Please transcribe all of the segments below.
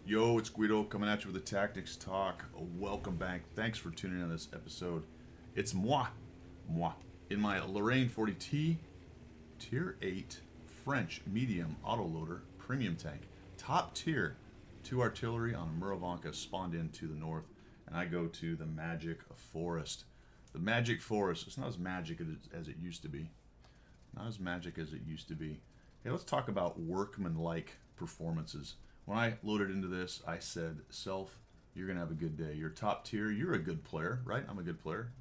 Yo, it's Guido coming at you with a Tactics Talk. Welcome back. Thanks for tuning in this episode. It's moi, in my Lorraine 40T Tier 8 French medium autoloader premium tank. Top tier, 2 artillery on a Muravanka spawned into the north, and I go to the Magic Forest. The Magic Forest, it's not as magic as it used to be. Not as magic as it used to be. Hey, let's talk about workman-like performances. When I loaded into this, I said, self, you're going to have a good day. You're top tier. You're a good player, right? I'm a good player.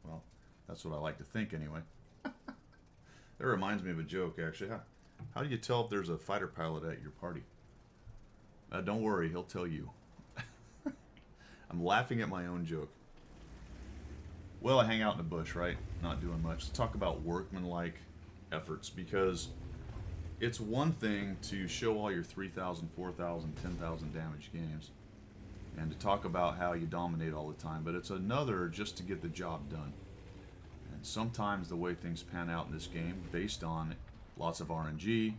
Well, that's what I like to think anyway. That reminds me of a joke, actually. How do you tell if there's a fighter pilot at your party? Don't worry, he'll tell you. I'm laughing at my own joke. Well, I hang out in the bush, right? Not doing much. Let's talk about workman-like efforts, because it's one thing to show all your 3,000, 4,000, 10,000 damage games and to talk about how you dominate all the time, but it's another just to get the job done. And sometimes the way things pan out in this game, based on lots of RNG,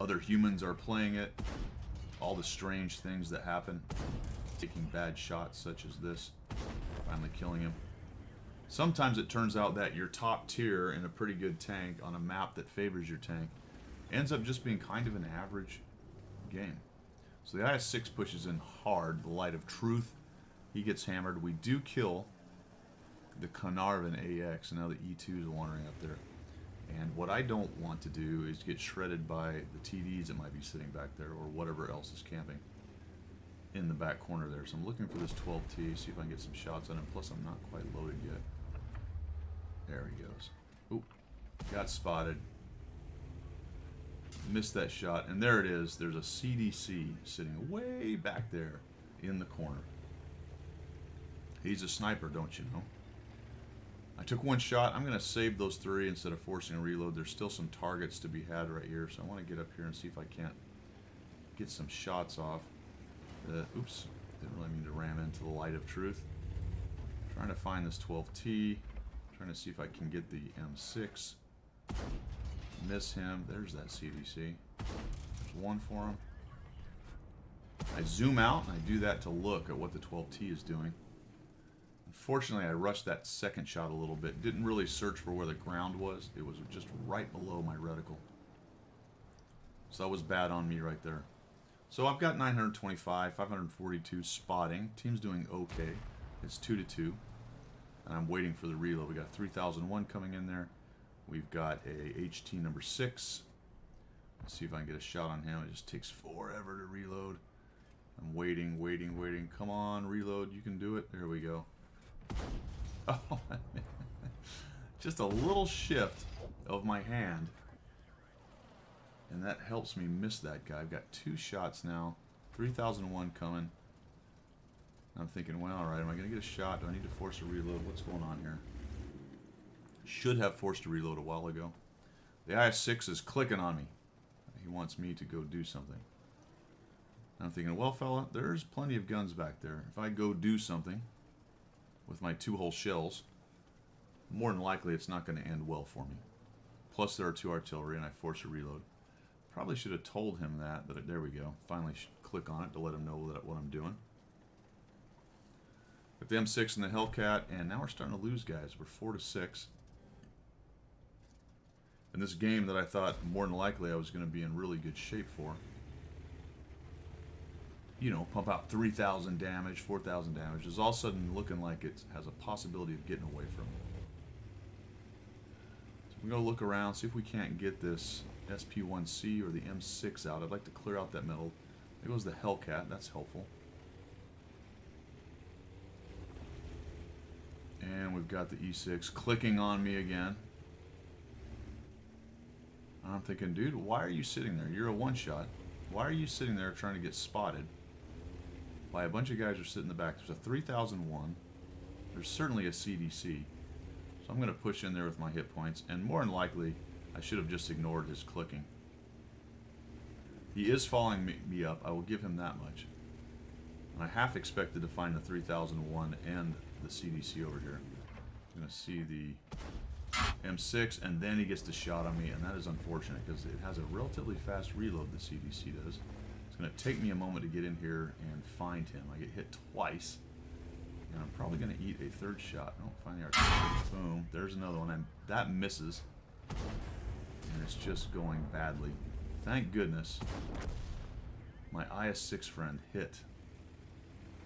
other humans are playing it, all the strange things that happen, taking bad shots such as this, finally killing him. Sometimes it turns out that your top tier in a pretty good tank on a map that favors your tank ends up just being kind of an average game. So the IS-6 pushes in hard, the Light of Truth. He gets hammered. We do kill the Carnarvon AX, and now the E2 is wandering up there. And what I don't want to do is get shredded by the TDs that might be sitting back there or whatever else is camping in the back corner there. So I'm looking for this 12T, see if I can get some shots on him. Plus I'm not quite loaded yet. There he goes. Oop, got spotted. Missed that shot, and there it is. There's a CDC sitting way back there in the corner. He's a sniper, don't you know? I took one shot. I'm going to save those 3 instead of forcing a reload. There's still some targets to be had right here, so I want to get up here and see if I can't get some shots off. Oops, didn't really mean to ram into the Light of Truth. Trying to find this 12T. Trying to see if I can get the M6. Miss him. There's that CDC. There's one for him. I zoom out and I do that to look at what the 12T is doing. Unfortunately, I rushed that second shot a little bit. Didn't really search for where the ground was. It was just right below my reticle. So that was bad on me right there. So I've got 925, 542 spotting. Team's doing okay. It's 2-2. And I'm waiting for the reload. We got 3001 coming in there. We've got a HT number 6. Let's see if I can get a shot on him. It just takes forever to reload. I'm waiting, waiting, waiting. Come on, reload. You can do it. There we go. Oh, man. Just a little shift of my hand, and that helps me miss that guy. I've got 2 shots now. 3001 coming. I'm thinking, well, alright, am I going to get a shot? Do I need to force a reload? What's going on here? Should have forced a reload a while ago. The IS-6 is clicking on me. He wants me to go do something. I'm thinking, well, fella, there's plenty of guns back there. If I go do something with my 2-hole shells, more than likely it's not going to end well for me. Plus there are 2 artillery and I force a reload. Probably should have told him that, but there we go. Finally click on it to let him know that what I'm doing. Got the M6 and the Hellcat, and now we're starting to lose guys. We're 4-6. In this game that I thought more than likely I was going to be in really good shape for. You know, pump out 3,000 damage, 4,000 damage. Is all of a sudden looking like it has a possibility of getting away from me. So we're going to look around, see if we can't get this SP1C or the M6 out. I'd like to clear out that metal. There goes the Hellcat. That's helpful. And we've got the E6 clicking on me again. I'm thinking, dude, why are you sitting there? You're a one-shot. Why are you sitting there trying to get spotted by a bunch of guys who are sitting in the back? There's a 3001. There's certainly a CDC. So I'm going to push in there with my hit points. And more than likely, I should have just ignored his clicking. He is following me up. I will give him that much. And I half expected to find the 3001 and the CDC over here. I'm going to see the M6, and then he gets the shot on me, and that is unfortunate because it has a relatively fast reload, the CDC does. It's going to take me a moment to get in here and find him. I get hit twice. And I'm probably going to eat a third shot. Oh, find the artillery. Boom. There's another one. And that misses. And it's just going badly. Thank goodness my IS-6 friend hit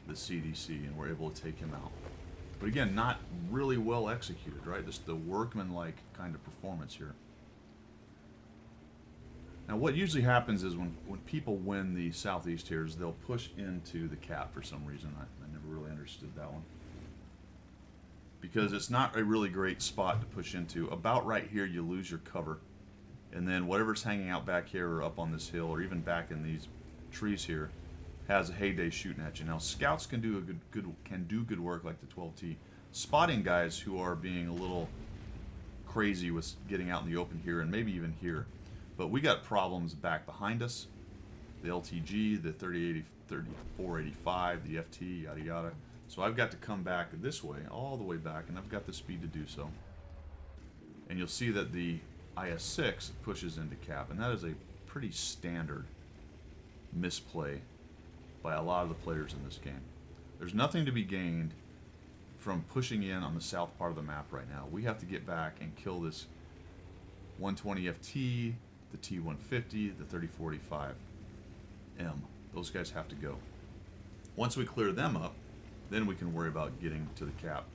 the CDC and we're able to take him out. But again, not really well executed, right? This is the workman-like kind of performance here. Now what usually happens is when people win the Southeast here is they'll push into the cap for some reason. I never really understood that one. Because it's not a really great spot to push into. About right here you lose your cover. And then whatever's hanging out back here or up on this hill or even back in these trees here has a heyday shooting at you. Now scouts can do good work like the 12T. Spotting guys who are being a little crazy with getting out in the open here and maybe even here. But we got problems back behind us. The LTG, the 3080, 3485, the FT, yada yada. So I've got to come back this way, all the way back, and I've got the speed to do so. And you'll see that the IS-6 pushes into cap, and that is a pretty standard misplay by a lot of the players in this game. There's nothing to be gained from pushing in on the south part of the map right now. We have to get back and kill this 120 FT, the T150, the 3045M. Those guys have to go. Once we clear them up, then we can worry about getting to the cap.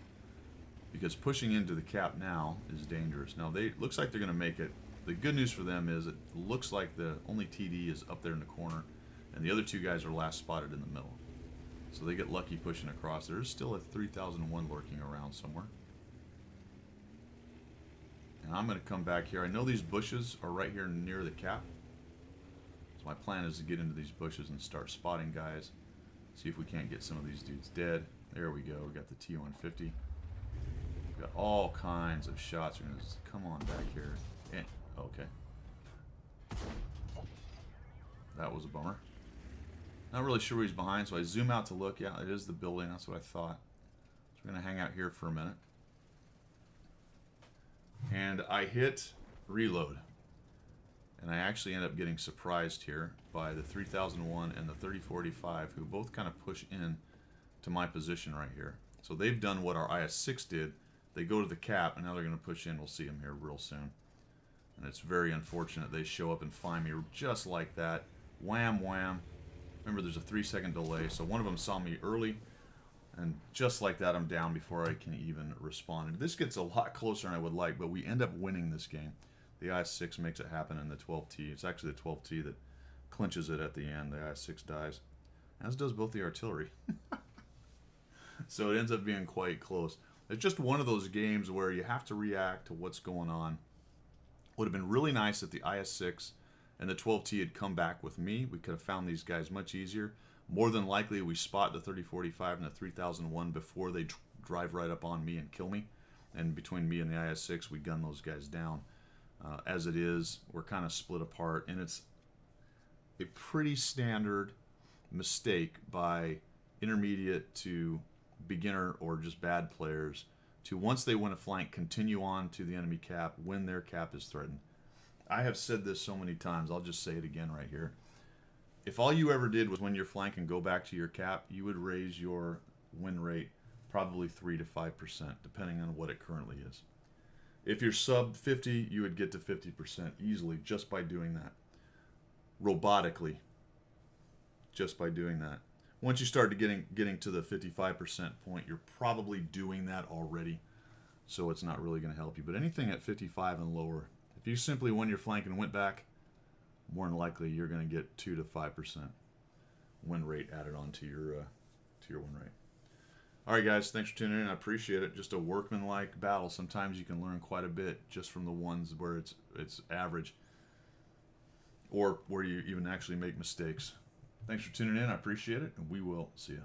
Because pushing into the cap now is dangerous. Now, looks like they're going to make it. The good news for them is it looks like the only TD is up there in the corner, and the other two guys are last spotted in the middle. So they get lucky pushing across. There's still a 3001 lurking around somewhere. And I'm going to come back here. I know these bushes are right here near the cap. So my plan is to get into these bushes and start spotting guys. See if we can't get some of these dudes dead. There we go. We got the T150. We've got all kinds of shots. We're going to just come on back here. And, okay. That was a bummer. Not really sure where he's behind, so I zoom out to look. Yeah, it is the building. That's what I thought. So we're going to hang out here for a minute. And I hit reload. And I actually end up getting surprised here by the 3001 and the 3045, who both kind of push in to my position right here. So they've done what our IS-6 did. They go to the cap, and now they're going to push in. We'll see them here real soon. And it's very unfortunate they show up and find me just like that. Wham, wham. Remember, there's a 3-second delay, so one of them saw me early, and just like that, I'm down before I can even respond. And this gets a lot closer than I would like, but we end up winning this game. The IS-6 makes it happen in the 12T. It's actually the 12T that clinches it at the end. The IS-6 dies, as does both the artillery. So it ends up being quite close. It's just one of those games where you have to react to what's going on. Would have been really nice if the IS-6 and the 12T had come back with me. We could have found these guys much easier. More than likely, we spot the 3045 and the 3001 before they drive right up on me and kill me. And between me and the IS-6, we gun those guys down. As it is, we're kind of split apart, and it's a pretty standard mistake by intermediate to beginner or just bad players to, once they win a flank, continue on to the enemy cap when their cap is threatened. I have said this so many times, I'll just say it again right here. If all you ever did was win your flank and go back to your cap, you would raise your win rate probably 3 to 5%, depending on what it currently is. If you're sub 50, you would get to 50% easily just by doing that. Robotically, just by doing that. Once you start getting to the 55% point, you're probably doing that already, so it's not really going to help you. But anything at 55 and lower, if you simply won your flank and went back, more than likely you're going to get 2 to 5% win rate added on to your win rate. All right, guys, thanks for tuning in. I appreciate it. Just a workman-like battle. Sometimes you can learn quite a bit just from the ones where it's average, or where you even actually make mistakes. Thanks for tuning in. I appreciate it, and we will see you.